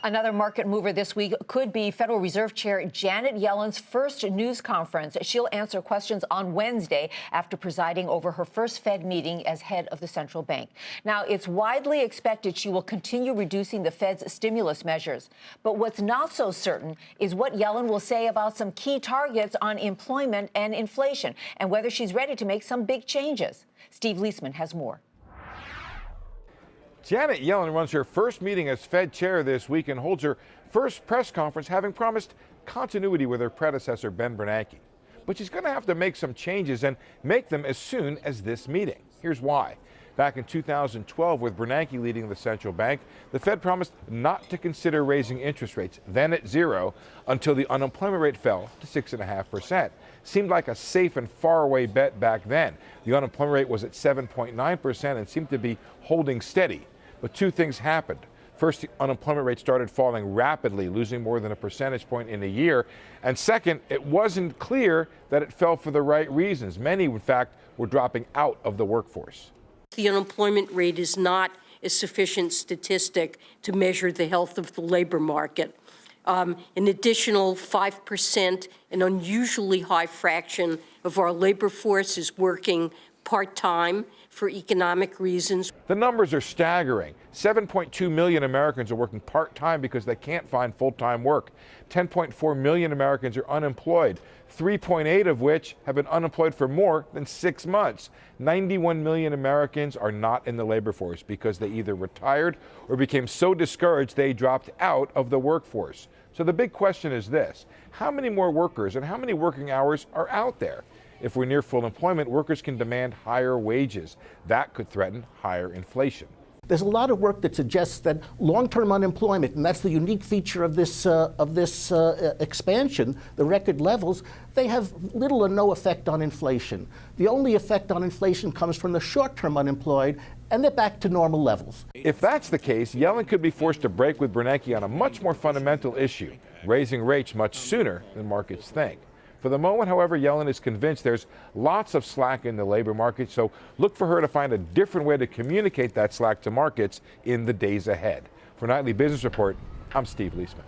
Another market mover this week could be Federal Reserve Chair Janet Yellen's first news conference. She'll answer questions on Wednesday after presiding over her first Fed meeting as head of the central bank. Now, it's widely expected she will continue reducing the Fed's stimulus measures. But what's not so certain is what Yellen will say about some key targets on employment and inflation, and whether she's ready to make some big changes. Steve Leisman has more. Janet Yellen runs her first meeting as Fed chair this week and holds her first press conference, having promised continuity with her predecessor, Ben Bernanke. But she's going to have to make some changes and make them as soon as this meeting. Here's why. Back in 2012, with Bernanke leading the central bank, the Fed promised not to consider raising interest rates, then at zero, until the unemployment rate fell to 6.5%. Seemed like a safe and faraway bet back then. The unemployment rate was at 7.9% and seemed to be holding steady. But two things happened. First, the unemployment rate started falling rapidly, losing more than a percentage point in a year. And second, it wasn't clear that it fell for the right reasons. Many, in fact, were dropping out of the workforce. The unemployment rate is not a sufficient statistic to measure the health of the labor market. An additional 5%, an unusually high fraction of our labor force, is working part-time for economic reasons. The numbers are staggering. 7.2 million Americans are working part-time because they can't find full-time work. 10.4 million Americans are unemployed, 3.8 of which have been unemployed for more than 6 months. 91 million Americans are not in the labor force because they either retired or became so discouraged they dropped out of the workforce. So the big question is this: how many more workers and how many working hours are out there? If we're near full employment, workers can demand higher wages. That could threaten higher inflation. There's a lot of work that suggests that long-term unemployment, and that's the unique feature of this expansion, the record levels, they have little or no effect on inflation. The only effect on inflation comes from the short-term unemployed, and they're back to normal levels. If that's the case, Yellen could be forced to break with Bernanke on a much more fundamental issue, raising rates much sooner than markets think. For the moment, however, Yellen is convinced there's lots of slack in the labor market, so look for her to find a different way to communicate that slack to markets in the days ahead. For Nightly Business Report, I'm Steve Leisman.